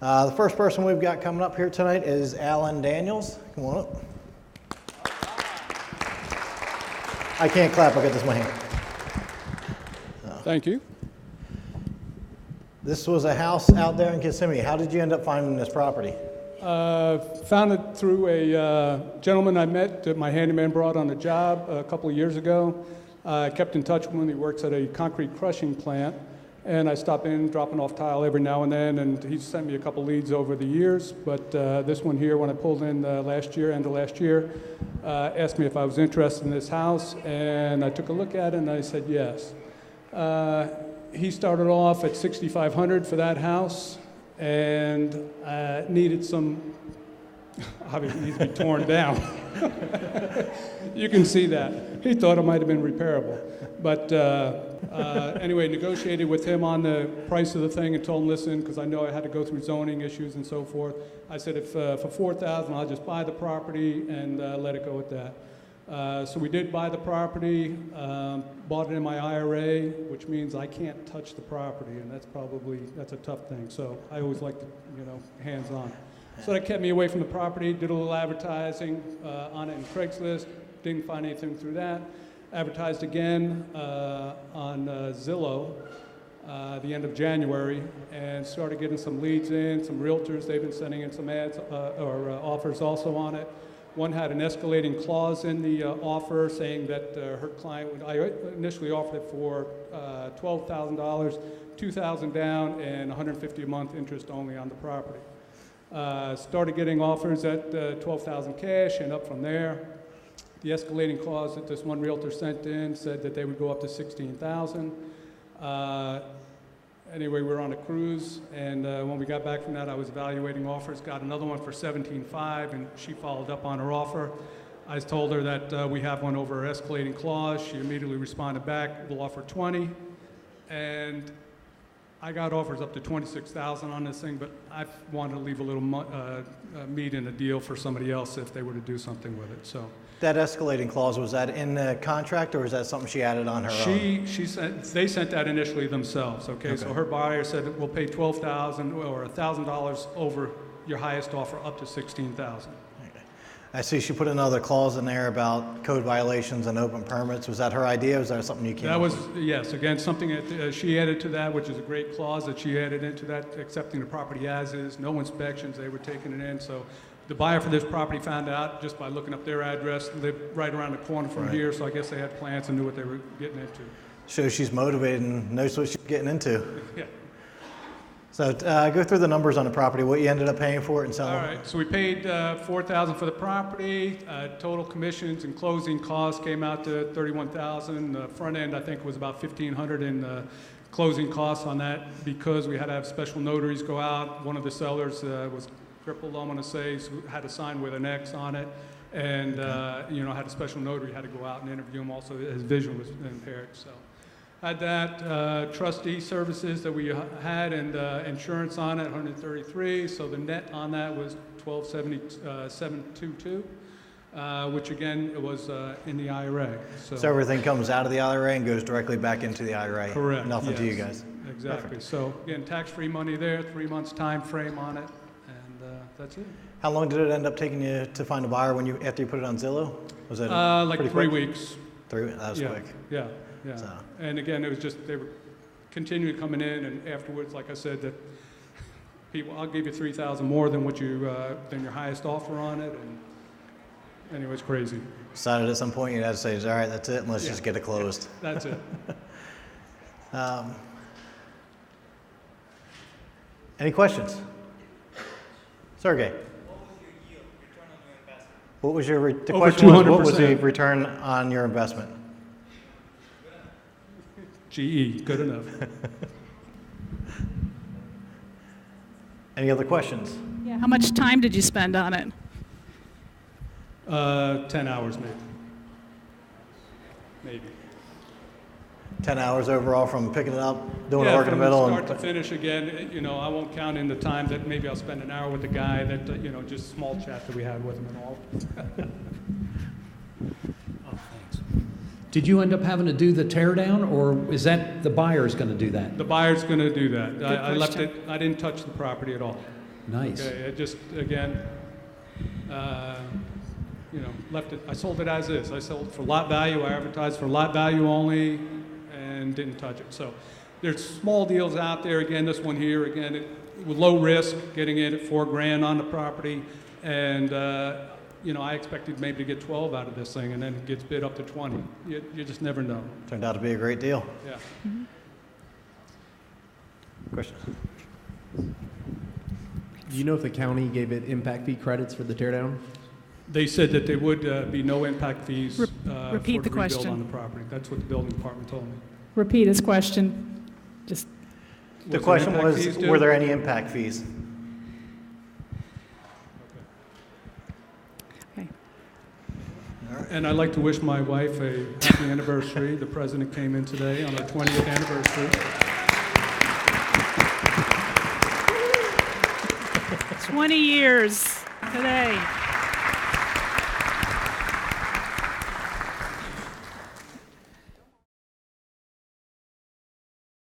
The first person we've got coming up here tonight is Allan Daniels. Come on up. I can't clap, I got this in my hand. Thank you. This was a house out there in Kissimmee. How did you end up finding this property? Found it through a gentleman I met that my handyman brought on a job a couple of years ago. I kept in touch with him. He works at a concrete crushing plant, and I stop in, dropping off tile every now and then, and he's sent me a couple leads over the years. But this one here, when I pulled in end of last year, asked me if I was interested in this house, and I took a look at it, and I said yes. He started off at $6,500 for that house, and needed some, obviously it needs to be torn down. You can see that. He thought it might have been repairable. But anyway, negotiated with him on the price of the thing and told him, listen, because I know I had to go through zoning issues and so forth. I said, if for $4,000, I'll just buy the property and let it go at that. So we did buy the property, bought it in my IRA, which means I can't touch the property, and that's a tough thing. So I always like to, hands-on. So that kept me away from the property, did a little advertising on it in Craigslist, didn't find anything through that. Advertised again on Zillow the end of January, and started getting some leads in, some realtors. They've been sending in some ads or offers also on it. One had an escalating clause in the offer saying that her client would, I initially offered it for $12,000, $2,000 down, and $150 a month interest only on the property. Started getting offers at $12,000 cash, and up from there. The escalating clause that this one realtor sent in said that they would go up to $16,000. Anyway, we were on a cruise, and when we got back from that, I was evaluating offers, got another one for $17,500, and she followed up on her offer. I told her that we have one over her escalating clause. She immediately responded back, we'll offer $20,000, and I got offers up to $26,000 on this thing, but I wanted to leave a little meat in the deal for somebody else if they were to do something with it. So. That escalating clause, was that in the contract, or was that something she added on her own? They sent that initially themselves, okay? So her buyer said, we'll pay $12,000 or $1,000 over your highest offer up to $16,000. Okay. I see she put another clause in there about code violations and open permits. Was that her idea, or was that something you came up with? Yes, again, something that she added to that, which is a great clause that she added into that, accepting the property as is, no inspections, they were taking it in. So the buyer for this property found out just by looking up their address, lived right around the corner from here, so I guess they had plans and knew what they were getting into. Shows she's motivated and knows what she's getting into. Yeah. So go through the numbers on the property, what you ended up paying for it and selling. All right, so we paid $4,000 for the property. Total commissions and closing costs came out to $31,000. The front end, I think, was about $1,500 in closing costs on that because we had to have special notaries go out. One of the sellers was crippled, I want to say, so had a sign with an X on it, and had a special notary, had to go out and interview him. Also, his vision was impaired. So had that trustee services that we had, and insurance on it, $133. So the net on that was $1,277.22, which again it was in the IRA. So everything comes out of the IRA and goes directly back into the IRA. Correct. Nothing to you guys. Exactly. Perfect. So again, tax-free money there, 3 months time frame on it. That's it. How long did it end up taking you to find a buyer after you put it on Zillow? Was it like 3 quick? weeks? That was quick. Yeah. So. And again, it was just they were continuing coming in, and afterwards, like I said, that people, I'll give you $3,000 more than what than your highest offer on it, and anyway, it's crazy. Decided at some point you had to say, all right, that's it, and let's just get it closed. That's it. Any questions? Sergey. What was your yield, return on your investment? The question was, what was the return on your investment? GE, good enough. Any other questions? Yeah. How much time did you spend on it? 10 hours maybe. 10 hours overall from picking it up, doing the work in the middle. From start to finish again, I won't count in the time that maybe I'll spend an hour with the guy that, just small chat that we had with him and all. Oh, thanks. Did you end up having to do the tear down, or is that the buyer's going to do that? The buyer's going to do that. I left it, I didn't touch the property at all. Nice. Okay, it just, again, left it, I sold it as is. I sold it for lot value, I advertised for lot value only, and didn't touch it. So there's small deals out there. Again, this one here, again, with low risk, getting in at $4,000 on the property, and I expected maybe to get 12 out of this thing, and then it gets bid up to 20. You just never know. Turned out to be a great deal. Yeah. Questions? Do you know if the county gave it impact fee credits for the teardown? They said that there would be no impact fees Repeat for the rebuild question. on the property. That's what the building department told me. Repeat his question. Just The there question impact was, fees due? were there any impact fees? okay. And I'd like to wish my wife a happy anniversary. The president came in today on our 20th anniversary. 20 years today.